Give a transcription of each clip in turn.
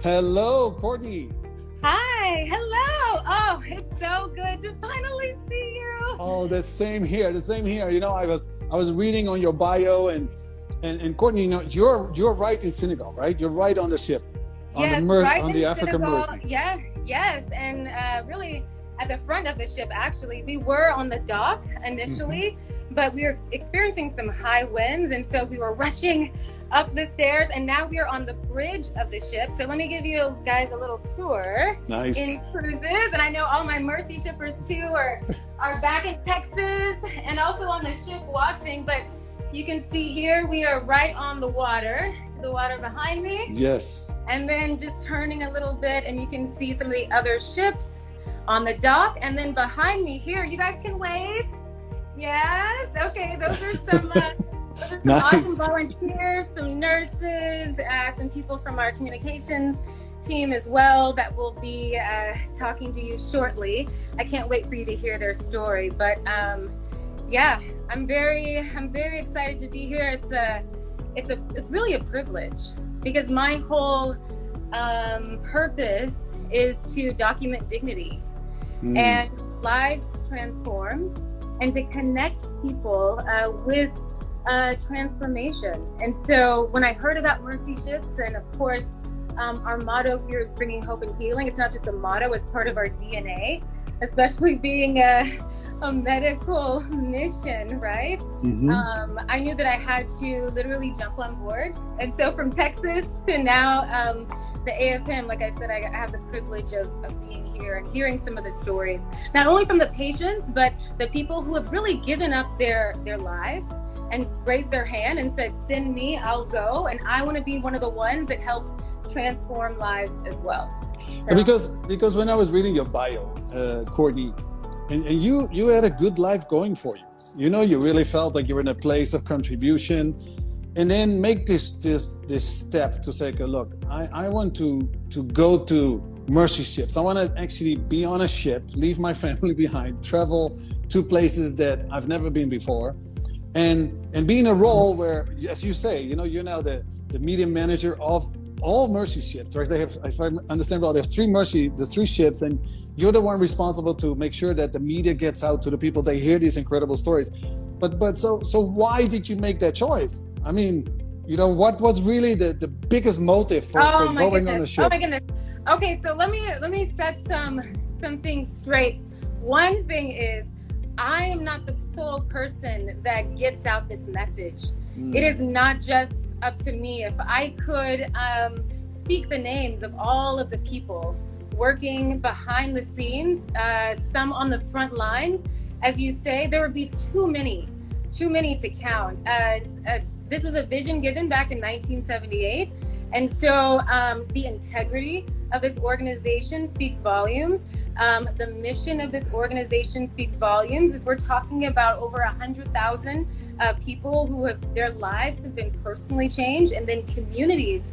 Hello, Courtney. Hi, hello. Oh, it's so good to finally see you. Oh, the same here. The same here. You know, I was reading on your bio, and Courtney, you know, you're right in Senegal, right? You're right on the ship, Yes, right on in the Africa Senegal. Mercy. Yeah, yes, and really at the front of the ship. Actually, we were on the dock initially, but we were experiencing some high winds, and so we were rushing up the stairs, and now we are on the bridge of the ship. So let me give you guys a little tour. Nice. InCruises, and I know all my Mercy shippers too are back in Texas and also on the ship watching. But you can see here we are right on the water. See the water behind me? Yes. And then just turning a little bit, and you can see some of the other ships on the dock. And then behind me here, you guys can wave. Yes. Okay. Those are some. Those are some Nice. awesome volunteers, some nurses, some people from our communications team as well that will be talking to you shortly. I can't wait for you to hear their story. But yeah, I'm very excited to be here. It's really a privilege because my whole purpose is to document dignity and lives transformed, and to connect people with transformation. And so when I heard about Mercy Ships, and of course our motto here is bringing hope and healing. It's not just a motto, it's part of our DNA, especially being a medical mission, right? I knew that I had to literally jump on board. And so from Texas to now the AFM, like I said, I have the privilege of being here and hearing some of the stories, not only from the patients, but the people who have really given up their lives and raised their hand and said, send me, I'll go. And I want to be one of the ones that helps transform lives as well. So, because when I was reading your bio, Courtney, and you had a good life going for you. You know, you really felt like you were in a place of contribution, and then make this step to say, okay, look, I want to go to Mercy Ships. I want to actually be on a ship, leave my family behind, travel to places that I've never been before. And be in a role where, as you say, you know, you're now the media manager of all Mercy ships, right? They have, if I understand well, there's three ships, and you're the one responsible to make sure that the media gets out to the people. They hear these incredible stories. But so why did you make that choice? I mean, you know, what was really the biggest motive for going on the ship? Oh my goodness. Okay, so let me set some things straight. One thing is, I am not the sole person that gets out this message. It is not just up to me. If I could speak the names of all of the people working behind the scenes, some on the front lines, as you say, there would be too many to count. This was a vision given back in 1978. And so the integrity of this organization speaks volumes. The mission of this organization speaks volumes. If we're talking about over 100,000 people who their lives have been personally changed, and then communities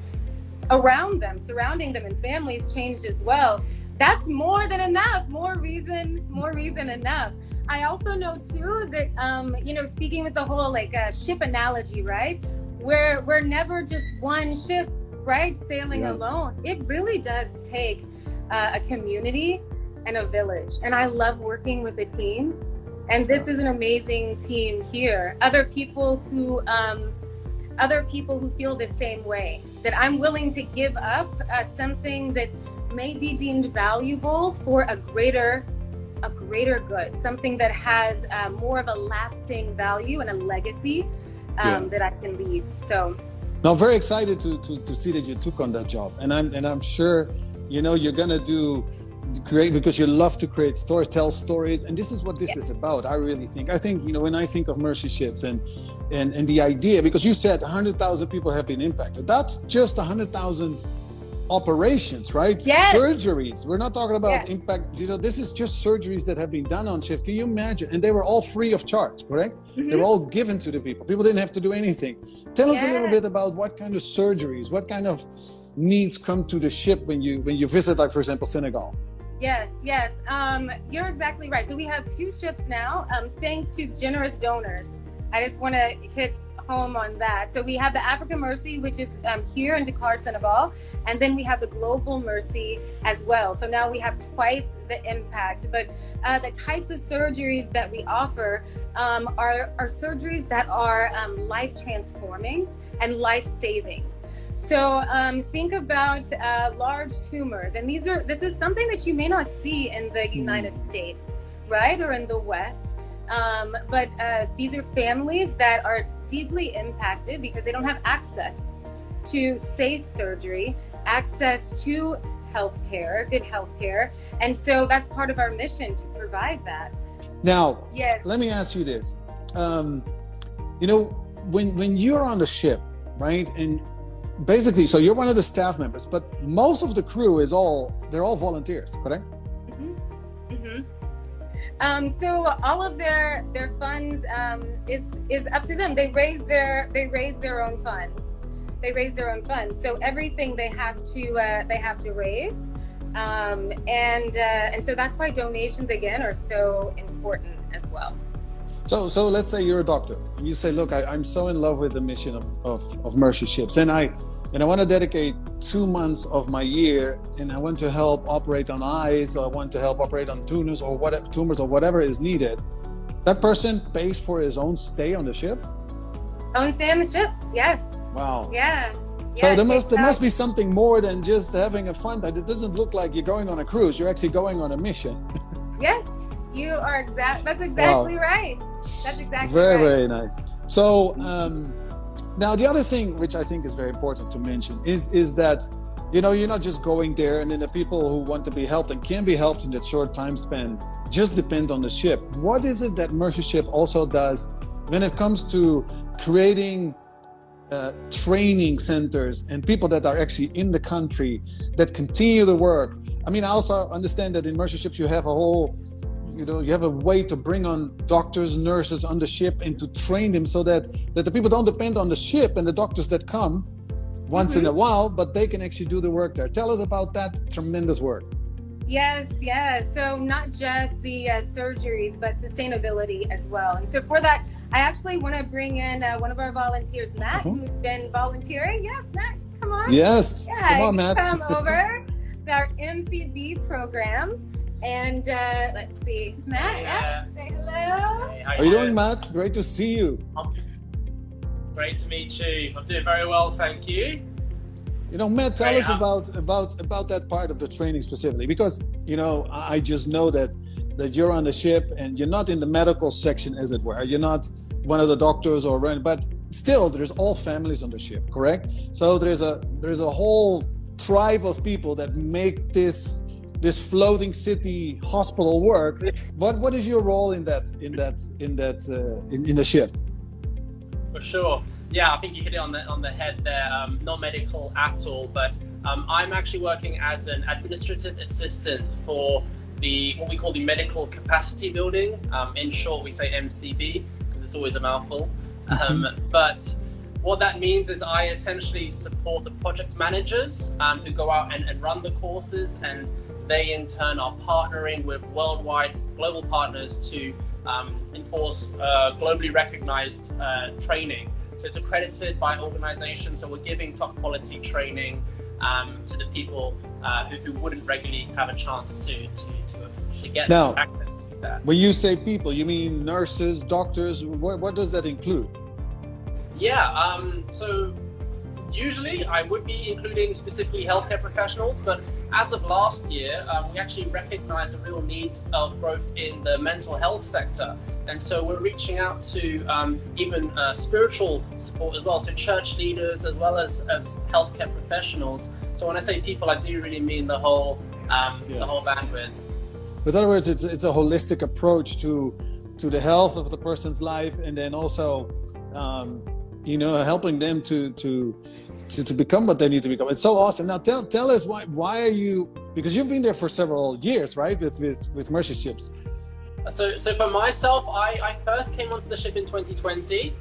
around them, surrounding them, and families changed as well, that's more than enough. More reason enough. I also know too that you know, speaking with the whole ship analogy, right? We're never just one ship, right, sailing alone. It really does take a community and a village. And I love working with a team. And this is an amazing team here. Other people who feel the same way, that I'm willing to give up something that may be deemed valuable for a greater good, something that has more of a lasting value and a legacy that I can leave. So now, I'm very excited to see that you took on that job, and I'm sure, you know, you're gonna do great because you love to create stories, tell stories, and this is what this is about. I think, you know, when I think of Mercy Ships and the idea, because you said 100,000 people have been impacted. That's just 100,000 operations, right? Yes. Surgeries. We're not talking about impact. You know, this is just surgeries that have been done on ship. Can you imagine? And they were all free of charge, correct? They were all given to the people. People didn't have to do anything. Tell us a little bit about what kind of surgeries, what kind of needs come to the ship when you visit, like, for example, Senegal. Yes. You're exactly right. So we have 2 ships now, thanks to generous donors. I just want to hit home on that. So we have the Africa Mercy, which is here in Dakar, Senegal, and then we have the Global Mercy as well. So now we have twice the impact. But the types of surgeries that we offer are surgeries that are life transforming and life saving. So think about large tumors, and this is something that you may not see in the United States, right, or in the West. But these are families that are deeply impacted because they don't have access to safe surgery, access to healthcare, good healthcare, and so that's part of our mission to provide that. Now, yes. Let me ask you this: you know, when you're on the ship, right, and basically, so you're one of the staff members, but most of the crew they're all volunteers, correct? So all of their funds is up to them. They raise their own funds. They raise their own funds. So everything they have to raise, and so that's why donations again are so important as well. So let's say you're a doctor and you say, look, I'm so in love with the mission of Mercy Ships, and I want to dedicate 2 months of my year, and I want to help operate on eyes, or I want to help operate on tumors or whatever is needed. That person pays for his own stay on the ship? Own stay on the ship, yes. Wow. Yeah. So there must be something more than just having a fun, but it doesn't look like you're going on a cruise. You're actually going on a mission. Yes, you are that's exactly right. That's exactly very, right. Very nice. So, now, the other thing which I think is very important to mention is that, you know, you're not just going there and then the people who want to be helped and can be helped in that short time span just depend on the ship. What is it that Mercy Ship also does when it comes to creating training centers and people that are actually in the country that continue the work? I mean, I also understand that in Mercy Ships you have a whole, you have a way to bring on doctors, nurses on the ship and to train them so that the people don't depend on the ship and the doctors that come once in a while, but they can actually do the work there. Tell us about that tremendous work. Yes. So not just the surgeries, but sustainability as well. And so for that, I actually want to bring in one of our volunteers, Matt, who's been volunteering. Yes, Matt, come on. Yes, yeah, come on, Matt. Come over. Our MCB program. And let's see, Matt, say hello. Hey, how are you doing, Matt? Great to see you. Great to meet you. I'm doing very well, thank you. You know, Matt, tell us about that part of the training specifically, because, you know, I just know that you're on the ship and you're not in the medical section, as it were. You're not one of the doctors but still there's all families on the ship, correct? So there's a whole tribe of people that make this floating city hospital work. What is your role in the ship? For sure. Yeah, I think you hit it on the head there. Not medical at all, but I'm actually working as an administrative assistant for what we call the medical capacity building. In short, we say MCB because it's always a mouthful. But what that means is I essentially support the project managers who go out and run the courses, and they in turn are partnering with worldwide global partners to enforce globally recognized training. So it's accredited by organizations, so we're giving top quality training to the people who wouldn't regularly have a chance to get access to that. When you say people, you mean nurses, doctors? What does that include? Yeah, so usually I would be including specifically healthcare professionals, but as of last year, we actually recognized a real need of growth in the mental health sector. And so we're reaching out to even spiritual support as well, so church leaders as well as healthcare professionals. So when I say people, I do really mean the whole bandwidth. In other words, it's a holistic approach to the health of the person's life, and then also helping them to become what they need to become. It's so awesome. Now tell us why are you, because you've been there for several years, right, with Mercy Ships. So for myself, I first came onto the ship in 2020,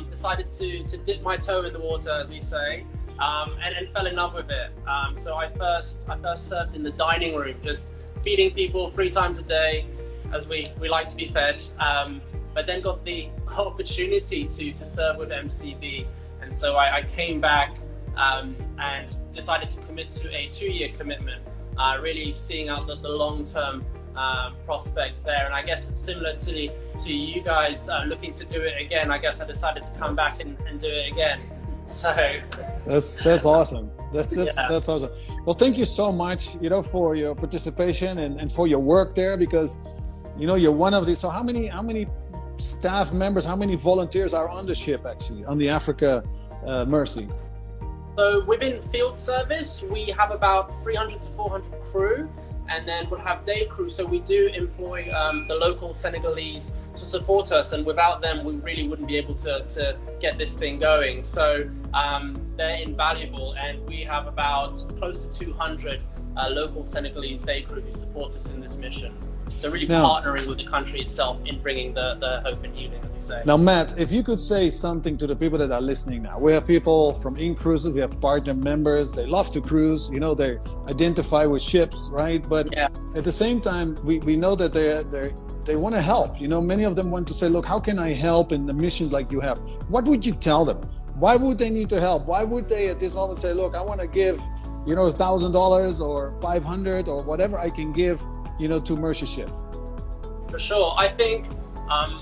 decided to dip my toe in the water, as we say, and fell in love with it. So I first served in the dining room, just feeding people 3 times a day, as we like to be fed. But then got the opportunity to serve with MCB. And so I came back and decided to commit to a 2-year commitment, really seeing out the long-term prospect there. And I guess similar to you guys looking to do it again, I guess I decided to come back and do it again. So that's awesome. That's awesome. Well, thank you so much, for your participation and for your work there, because you're one of these. So how many staff members, how many volunteers are on the ship, actually, on the Africa Mercy? So within field service, we have about 300 to 400 crew, and then we'll have day crew. So we do employ the local Senegalese to support us, and without them, we really wouldn't be able to get this thing going. So they're invaluable, and we have about close to 200 local Senegalese day crew who support us in this mission. So really partnering with the country itself in bringing the hope and healing, as you say. Now, Matt, if you could say something to the people that are listening now. We have people from InCruises, we have partner members, they love to cruise, they identify with ships, right? But at the same time, we know that they want to help. Many of them want to say, look, how can I help in the mission like you have? What would you tell them? Why would they need to help? Why would they at this moment say, look, I want to give, $1,000 or $500 or whatever I can give, to Mercy ships? For sure. I think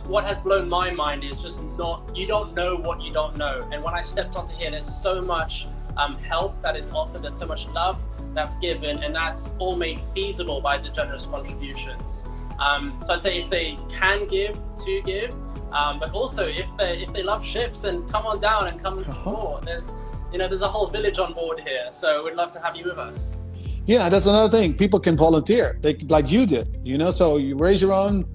what has blown my mind is just you don't know what you don't know. And when I stepped onto here, there's so much help that is offered, there's so much love that's given, and that's all made feasible by the generous contributions. So I'd say if they can give, to give, but also if they love ships, then come on down and come and support. There's a whole village on board here, so we'd love to have you with us. Yeah, that's another thing. People can volunteer, like you did, so you raise your own,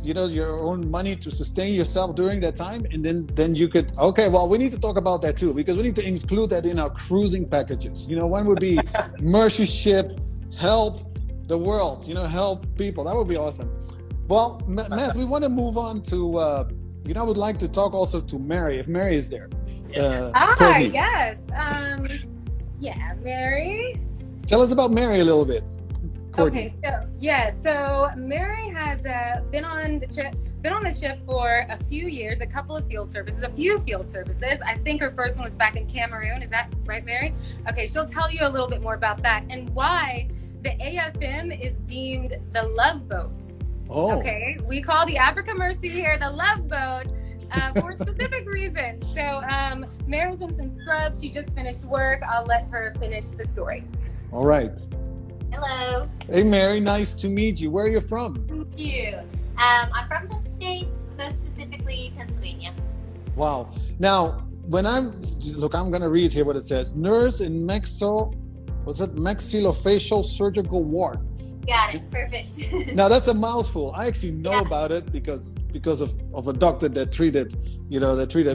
your own money to sustain yourself during that time, and then you could. Okay, well, we need to talk about that too, because we need to include that in our cruising packages. One would be Mercy ship, help the world, help people. That would be awesome. Well, Matt, we want to move on to. I would like to talk also to Mary, if Mary is there. Yes. Mary. Tell us about Mary a little bit, Courtney. Okay, so Mary has been on the ship for a few years, a few field services. I think her first one was back in Cameroon. Is that right, Mary? Okay, she'll tell you a little bit more about that and why the AFM is deemed the love boat. Oh. Okay, we call the Africa Mercy here the love boat. For a specific reason. So Mary's in some scrubs. She just finished work. I'll let her finish the story. All right. Hello. Hey, Mary, nice to meet you. Where are you from? Thank you. I'm from the States, most specifically Pennsylvania. Wow. Now, I'm going to read here what it says. Nurse in maxillofacial surgical ward. Got it. Perfect. Now that's a mouthful. I actually know about it because of a doctor that treated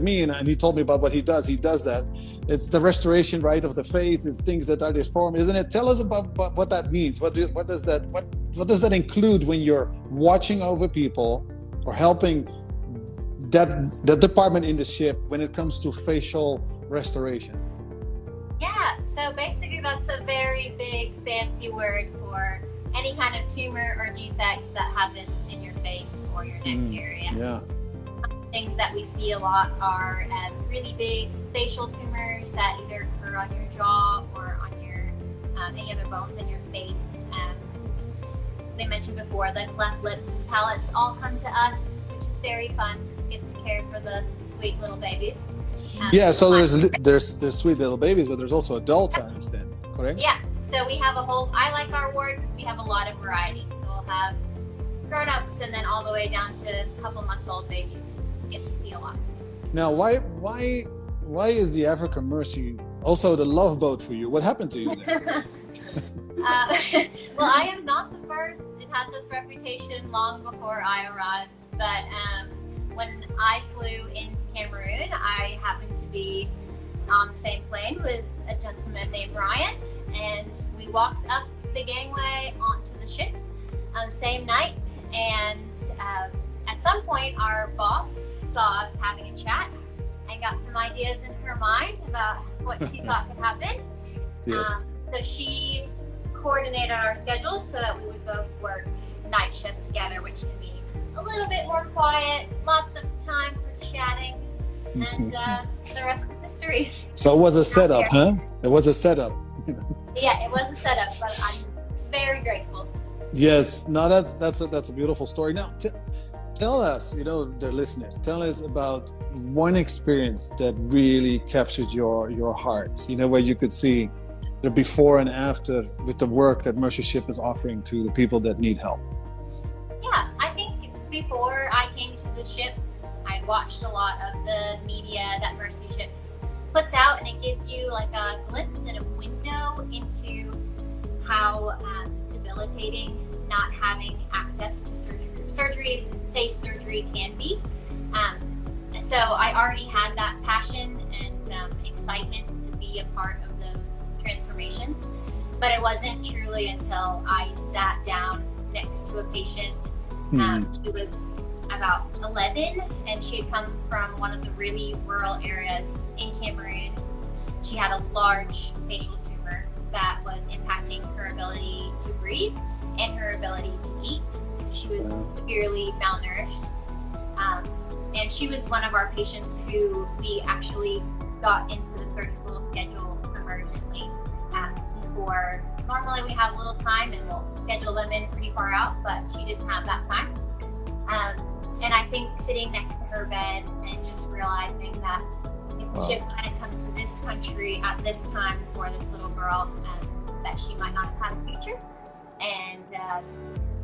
me, and he told me about what he does. He does that. It's the restoration, right, of the face. It's things that are deformed, isn't it? Tell us about what that means. What does that include when you're watching over people or helping that department in the ship when it comes to facial restoration? Yeah. So basically, that's a very big fancy word for any kind of tumor or defect that happens in your face or your neck area. Yeah. Things that we see a lot are really big facial tumors that either occur on your jaw or on your any other bones in your face. They mentioned before, the cleft lips and palates all come to us, which is very fun because we get to care for the sweet little babies. So there's sweet little babies, but there's also adults, I understand, correct? Yeah. So we have I like our ward because we have a lot of variety. So we'll have grown-ups and then all the way down to a couple-month-old babies. Get to see a lot. Now, why is the Africa Mercy also the love boat for you? What happened to you there? Well, I am not the first. It had this reputation long before I arrived. But when I flew into Cameroon, I happened to be on the same plane with a gentleman named Brian, and we walked up the gangway onto the ship on the same night, and at some point our boss saw us having a chat and got some ideas in her mind about what she thought could happen. Yes. So she coordinated our schedules so that we would both work night shifts together, which can be a little bit more quiet, lots of time for chatting, and the rest is history. So it was a setup, huh? It was a setup. Yeah, it was a setup, but I'm very grateful. Yes, no, that's a beautiful story. Now, tell us, the listeners, tell us about one experience that really captured your heart. Where you could see the before and after with the work that Mercy Ship is offering to the people that need help. Yeah, I think before I came to the ship, I watched a lot of the media that Mercy Ships puts out, and it gives you like a glimpse and a window into how debilitating not having access to surgeries and safe surgery can be. So I already had that passion and excitement to be a part of those transformations, but it wasn't truly until I sat down next to a patient. She was about 11, and she had come from one of the really rural areas in Cameroon. She had a large facial tumor that was impacting her ability to breathe and her ability to eat. So she was severely malnourished. And she was one of our patients who we actually got into the surgical schedule emergently before. Normally we have a little time and we'll schedule them in pretty far out, but she didn't have that time. And I think sitting next to her bed and just realizing that if the ship hadn't come to this country at this time for this little girl, that she might not have had a future. And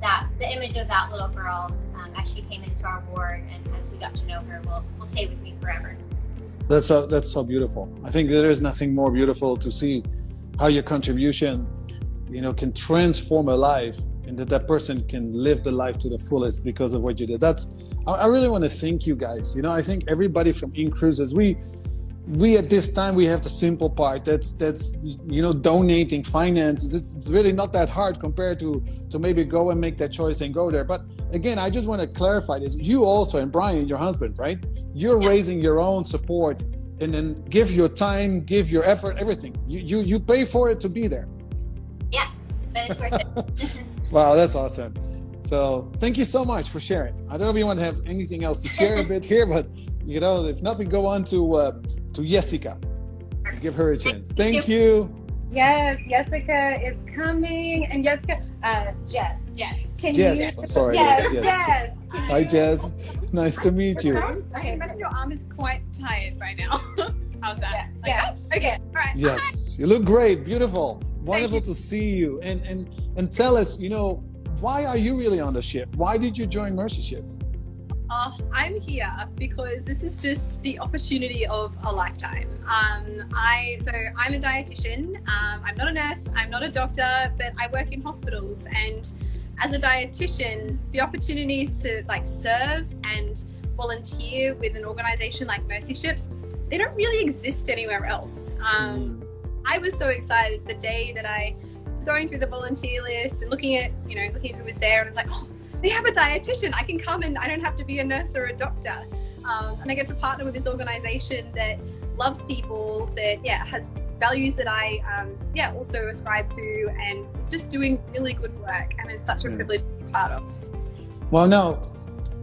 that the image of that little girl as she came into our ward and as we got to know her will stay with me forever. That's so beautiful. I think there is nothing more beautiful to see how your contribution, can transform a life, and that person can live the life to the fullest because of what you did. I really want to thank you guys. I think everybody from InCruises, we at this time, we have the simple part. That's donating finances. It's really not that hard compared to maybe go and make that choice and go there. But again, I just want to clarify this. You also, and Brian, your husband, right? You're raising your own support, and then give your time, give your effort, everything. You pay for it to be there. Yeah, but it's worth it. Wow, that's awesome. So thank you so much for sharing. I don't know if you want to have anything else to share a bit here, but if not, we go on to Jessica. Give her a chance. Thank you. Yes, Jessica is coming. And Jessica, Jess. Yes. Jess, I'm sorry. Yes, Jess. Jess. Hi, Jess. Nice to meet you. I imagine your arm is quite tired by now. How's that? Yeah. Okay. All right. Yes, you look great. Beautiful. Wonderful to see you. And tell us, why are you really on the ship? Why did you join Mercy Ships? I'm here because this is just the opportunity of a lifetime. I'm a dietitian. I'm not a nurse, I'm not a doctor, but I work in hospitals, and as a dietitian, the opportunities to serve and volunteer with an organization like Mercy Ships, they don't really exist anywhere else. I was so excited the day that I was going through the volunteer list and looking at who was there, and I was like, oh, they have a dietitian. I can come and I don't have to be a nurse or a doctor. And I get to partner with this organization that loves people, that has values that I also ascribe to, and it's just doing really good work, and it's such a privilege to be part of. Well, now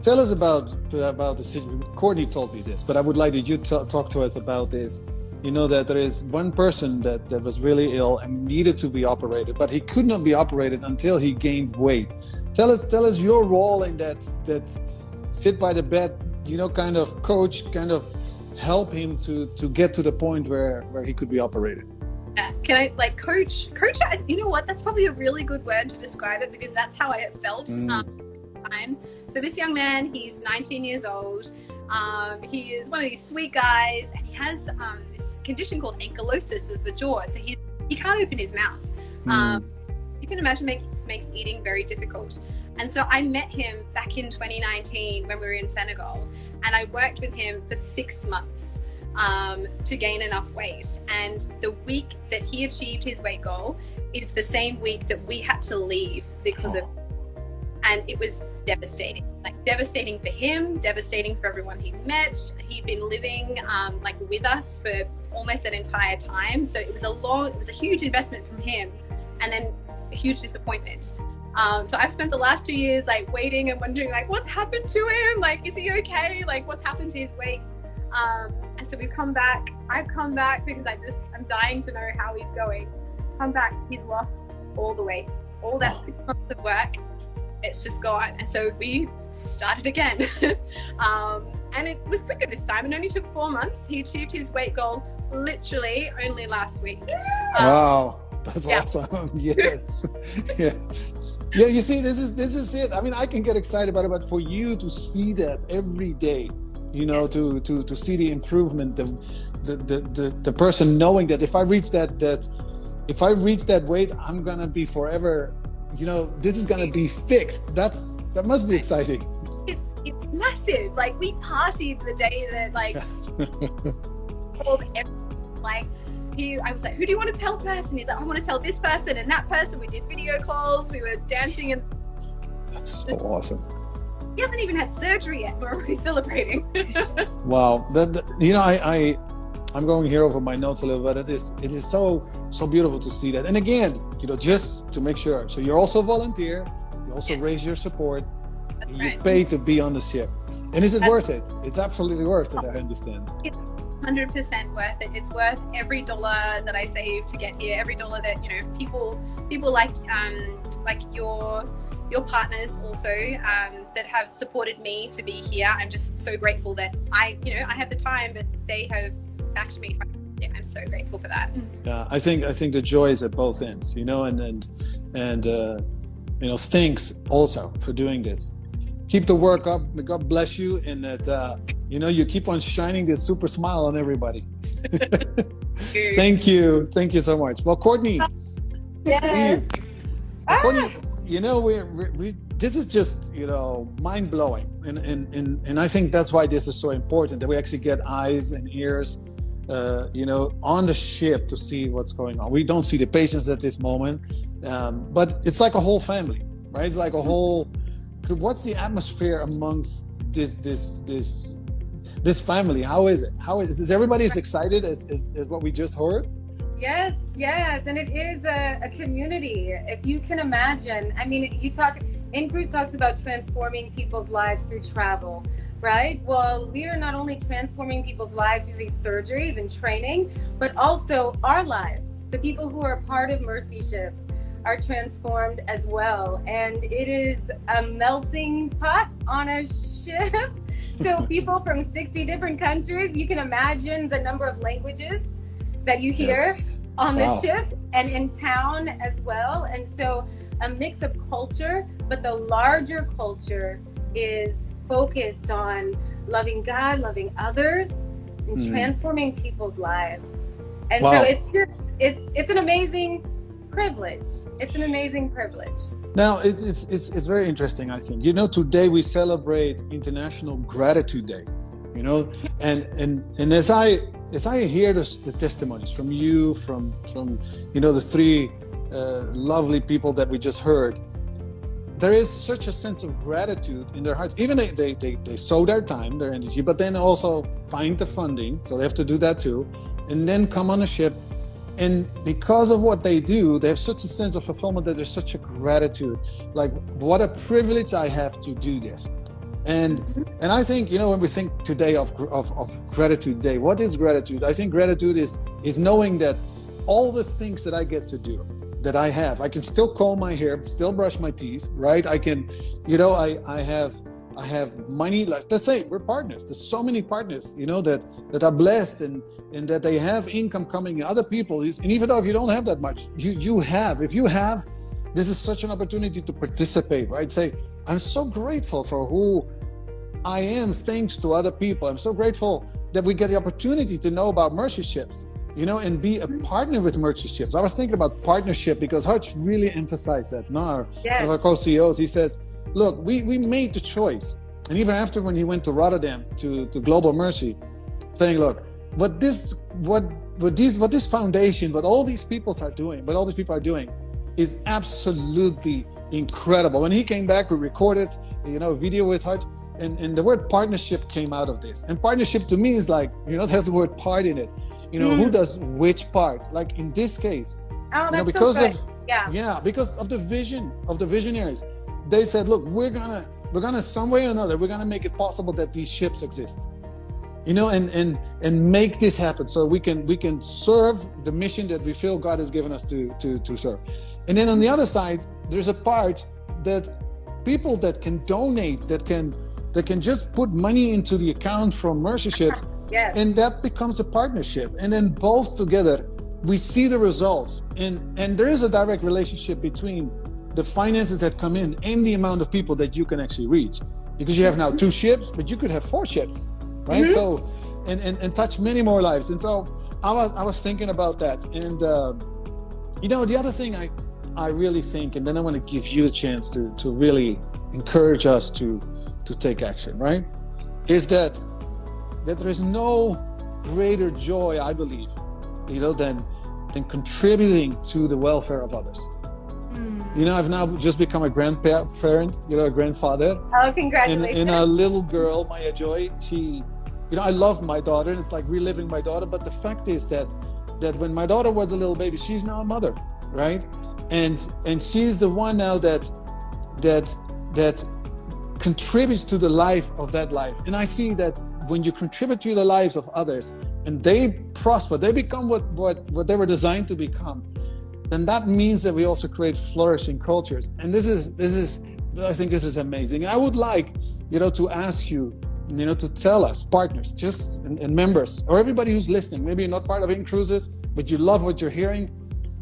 tell us about the situation. Courtney told me this, but I would like you to talk to us about this. That there is one person that was really ill and needed to be operated, but he could not be operated until he gained weight. Tell us your role in that sit by the bed, kind of coach, kind of help him to get to the point where he could be operated. Yeah. Can I coach? You know what? That's probably a really good word to describe it, because that's how I felt. So this young man, he's 19 years old. He is one of these sweet guys, and he has this condition called ankylosis of the jaw. So he can't open his mouth. You can imagine makes eating very difficult. And so I met him back in 2019 when we were in Senegal, and I worked with him for 6 months to gain enough weight. And the week that he achieved his weight goal is the same week that we had to leave because of, and it was devastating. Devastating for him, devastating for everyone he met. He'd been living with us for almost that entire time. So it was a huge investment from him, and then a huge disappointment. So I've spent the last 2 years like waiting and wondering like what's happened to him, like is he okay, like what's happened to his weight. And so we've come back. I've come back because I'm dying to know how he's going. Come back, he's lost all the weight, all that 6 months of work, it's just gone. And so we started again. And it was quicker this time. It only took 4 months. He achieved his weight goal literally only last week. Wow, that's awesome. Yes. Yeah. Yeah, you see, this is it. I mean, I can get excited about it, but for you to see that every day, you know, to see the improvement, the person knowing that if I reach that weight, I'm gonna be forever, you know, this is gonna be fixed. That must be exciting. It's massive. Like we partied the day that like called everyone, like I was like, who do you want to tell first? And he's like, I want to tell this person and that person. We did video calls, we were dancing, and that's so awesome. He hasn't even had surgery yet. We're already celebrating. Wow, you know, I'm going here over my notes a little bit. It is so beautiful to see that. And again, you know, just to make sure. So you're also a volunteer. You also raise your support. And you pay to be on the ship. And is it worth it? It's absolutely worth it. I understand. It's 100% worth it. It's worth every dollar that I save to get here. Every dollar that, you know, people like your partners also that have supported me to be here. I'm just so grateful that I have the time, but they have backed me. Yeah, I'm so grateful for that. Yeah, I think the joy is at both ends, you know, and you know, thanks also for doing this. Keep the work up. May God bless you, and that you know, you keep on shining this super smile on everybody. Thank you so much. Well, Courtney, yes. Courtney, you know, we this is just, you know, mind blowing, and I think that's why this is so important, that we actually get eyes and ears, you know, on the ship to see what's going on. We don't see the patients at this moment, but it's like a whole family, right? It's like a whole. What's the atmosphere amongst this family? How is it? Is everybody as excited as what we just heard? Yes, and it is a community. If you can imagine, I mean, InCruises talks about transforming people's lives through travel, right? Well, we are not only transforming people's lives through these surgeries and training, but also our lives. The people who are part of Mercy Ships are transformed as well. And it is a melting pot on a ship. So people from 60 different countries, you can imagine the number of languages that you hear on the ship and in town as well. And so a mix of culture, but the larger culture is focused on loving God, loving others, and transforming people's lives. And so it's an amazing privilege. It's an amazing privilege. Now it's very interesting, I think. You know, today we celebrate International Gratitude Day, you know, and as I hear the testimonies from you, from you know, the three lovely people that we just heard, there is such a sense of gratitude in their hearts. Even they sow their time, their energy, but then also find the funding, so they have to do that too, and then come on a ship. And because of what they do, they have such a sense of fulfillment that there's such a gratitude. Like, what a privilege I have to do this. And I think, you know, when we think today of Gratitude Day, what is gratitude? I think gratitude is knowing that all the things that I get to do, that I have, I can still comb my hair, still brush my teeth, right? I can, you know, I have money. Like, let's say we're partners. There's so many partners, you know, that are blessed and that they have income coming in. Other people, and even though if you don't have that much, you have. If you have, this is such an opportunity to participate, right? Say, I'm so grateful for who I am thanks to other people. I'm so grateful that we get the opportunity to know about Mercy Ships, you know, and be a partner with Mercy Ships. I was thinking about partnership because Hutch really emphasized that. One of our co-CEOs, he says, look, we made the choice. And even after when he went to Rotterdam to Global Mercy, saying, look, what this foundation, what all these people are doing is absolutely incredible. When he came back, we recorded, you know, a video with Hutch, and the word partnership came out of this. And partnership to me is like, you know, there's the word part in it. You know, who does which part? Like in this case, you know, Yeah, because of the vision of the visionaries. They said, look, we're gonna some way or another, we're gonna make it possible that these ships exist. You know, and make this happen so we can serve the mission that we feel God has given us to serve. And then on the other side, there's a part that people that can donate, that can just put money into the account from Mercy Ships, Yes. and that becomes a partnership. And then both together, we see the results. And there is a direct relationship between the finances that come in and the amount of people that you can actually reach. Because you have now 2 ships, but you could have 4 ships, right? Mm-hmm. So, and touch many more lives. And so I was thinking about that. And, you know, the other thing I really think, and then I want to give you a chance to really encourage us to take action, right? Is that there is no greater joy, I believe, you know, than contributing to the welfare of others. You know, I've now just become a grandparent, you know, a grandfather. Oh, congratulations. And a little girl, Maya Joy, she, you know, I love my daughter, and it's like reliving my daughter. But the fact is that when my daughter was a little baby, she's now a mother, right? And she's the one now that contributes to the life of that life. And I see that when you contribute to the lives of others and they prosper, they become what they were designed to become, then that means that we also create flourishing cultures. And this is I think this is amazing. And I would like, you know, to ask you, you know, to tell us, partners, just and members, or everybody who's listening, maybe you're not part of InCruises, but you love what you're hearing,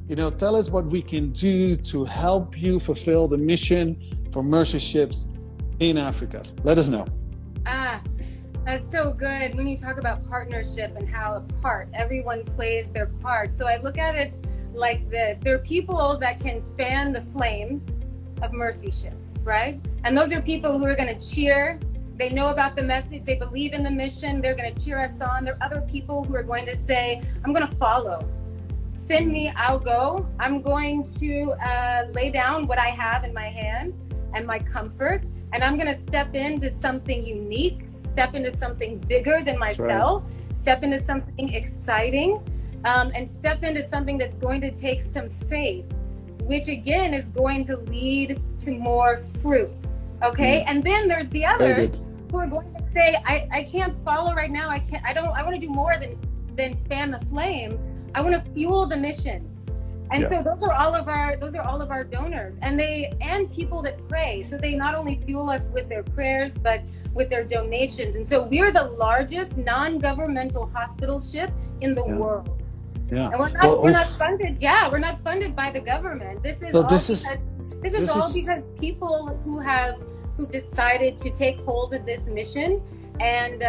you know, tell us what we can do to help you fulfill the mission for Mercy Ships in Africa. Let us know. That's so good when you talk about partnership and how everyone plays their part. So I look at it like this. There are people that can fan the flame of Mercy Ships, right? And those are people who are going to cheer. They know about the message. They believe in the mission. They're going to cheer us on. There are other people who are going to say, I'm going to follow. Send me, I'll go. I'm going to lay down what I have in my hand and my comfort. And I'm going to step into something unique, step into something bigger than myself, step into something exciting, and step into something that's going to take some faith, which again is going to lead to more fruit. Okay. And then there's the others who are going to say, I can't follow right now. I want to do more than fan the flame. I want to fuel the mission. And so those are all of our donors, and people that pray. So they not only fuel us with their prayers, but with their donations. And so we're the largest non-governmental hospital ship in the world. Yeah. And we're not funded. Yeah, we're not funded by the government. This is all because people who decided to take hold of this mission and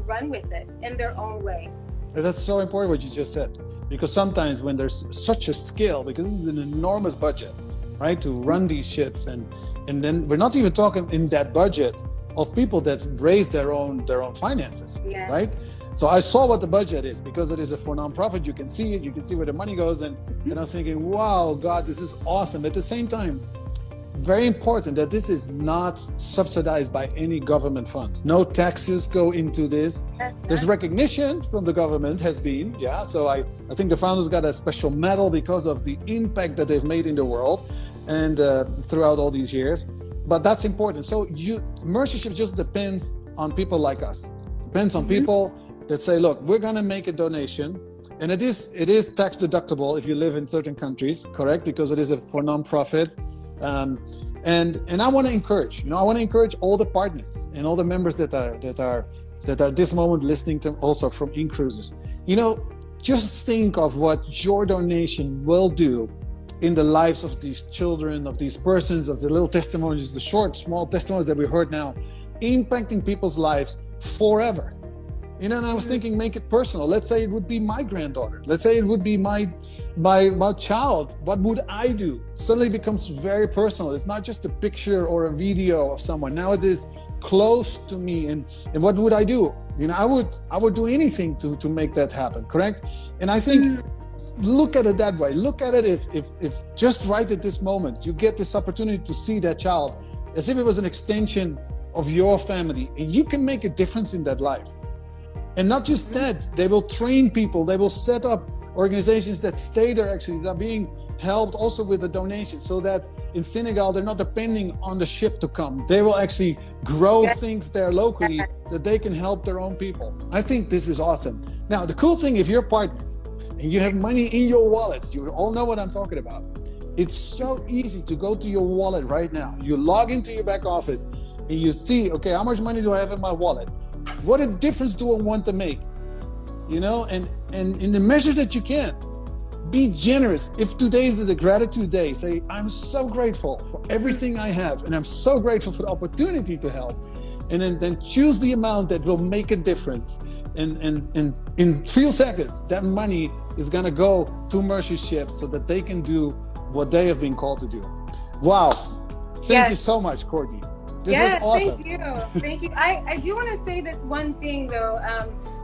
run with it in their own way. That's so important what you just said. Because sometimes when there's such a scale, because this is an enormous budget, right, to run these ships, and then we're not even talking in that budget of people that raise their own finances, right? So I saw what the budget is, because it is a for nonprofit. You can see it, you can see where the money goes, and I was thinking, wow, God, this is awesome. At the same time, very important that this is not subsidized by any government funds. No taxes go into this. There's recognition from the government has been, so I think the founders got a special medal because of the impact that they've made in the world and throughout all these years. But that's important. So Mercy Ship just depends on people like us. Depends on people that say, look, we're going to make a donation. And it is tax deductible if you live in certain countries, correct? Because it is a for nonprofit. And I want to encourage, all the partners and all the members that are this moment listening to also from InCruises. You know, just think of what your donation will do in the lives of these children, of these persons, of the little testimonies, the short, small testimonies that we heard now, impacting people's lives forever. You know, and I was thinking, make it personal. Let's say it would be my granddaughter. Let's say it would be my child. What would I do? Suddenly becomes very personal. It's not just a picture or a video of someone. Now it is close to me. And what would I do? You know, I would do anything to make that happen, correct? And I think, look at it that way. Look at it if just right at this moment, you get this opportunity to see that child as if it was an extension of your family, and you can make a difference in that life. And not just that, they will train people, they will set up organizations that stay there actually are being helped also with the donation, so that in Senegal they're not depending on the ship to come. They will actually grow things there locally that they can help their own people. I think this is awesome. Now, the cool thing, if you're a partner and you have money in your wallet, you all know what I'm talking about. It's so easy to go to your wallet right now. You log into your back office and you see, okay, how much money do I have in my wallet? What a difference do I want to make? You know, and in the measure that you can, be generous. If today is the gratitude day, say, I'm so grateful for everything I have, and I'm so grateful for the opportunity to help. And then choose the amount that will make a difference. And in 3 seconds, that money is gonna go to Mercy Ships so that they can do what they have been called to do. Wow. Thank you so much, Courtney. This was awesome. Thank you. Thank you. I do want to say this one thing though,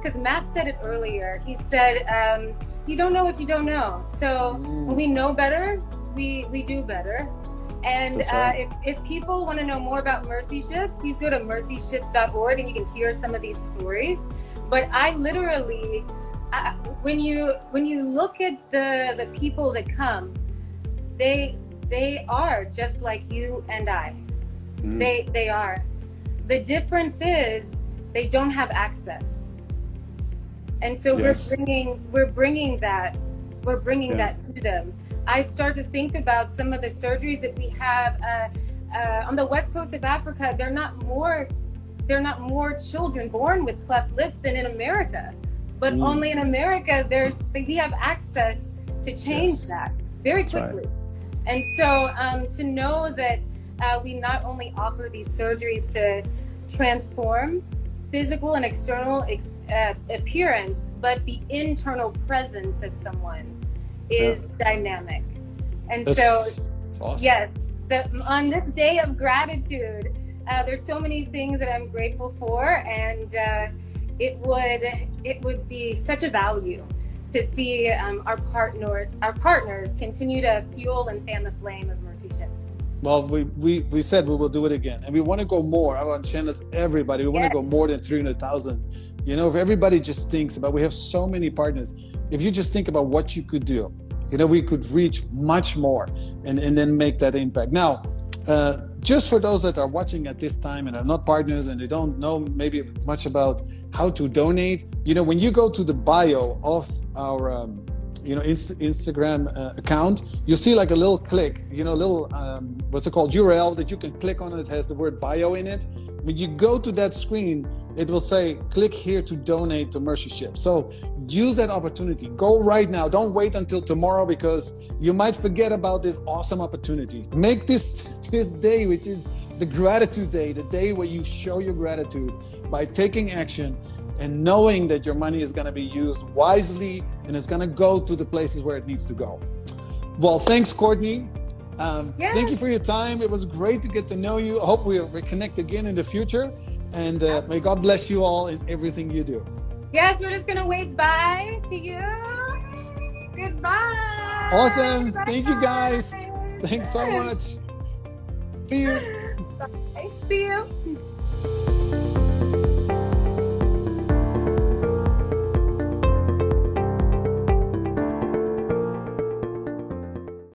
because Matt said it earlier. He said, you don't know what you don't know. So when we know better, we do better. And if people want to know more about Mercy Ships, please go to mercyships.org and you can hear some of these stories. But I literally, when you look at the people that come, they are just like you and I. They are. The difference is they don't have access. And so we're bringing that to them. I start to think about some of the surgeries that we have on the west coast of Africa. They're not more children born with cleft lip than in America, but only in America we have access to change that very quickly. And so to know that we not only offer these surgeries to transform physical and external appearance, but the internal presence of someone is dynamic. And that's awesome. Yes, on this day of gratitude, there's so many things that I'm grateful for, and it would be such a value to see our partners continue to fuel and fan the flame of Mercy Ships. Well, we said we will do it again, and we want to go more. I want to challenge everybody. We want to go more than 300,000. You know, if everybody just thinks about, we have so many partners. If you just think about what you could do, you know, we could reach much more and then make that impact. Now, just for those that are watching at this time and are not partners and they don't know maybe much about how to donate, you know, when you go to the bio of our Instagram account, you'll see like a little click, you know, little what's it called, URL that you can click on. It has the word bio in it. When you go to that screen, it will say click here to donate to Mercy Ships. So use that opportunity. Go right now. Don't wait until tomorrow, because you might forget about this awesome opportunity. Make this day, which is the gratitude day, the day where you show your gratitude by taking action and knowing that your money is going to be used wisely and it's going to go to the places where it needs to go. Well, thanks, Courtney. Thank you for your time. It was great to get to know you. I hope we connect again in the future. And may God bless you all in everything you do. Yes, we're just going to wave bye to you. Goodbye. Awesome. Thank you, guys. Thanks so much. See you. Bye. See you.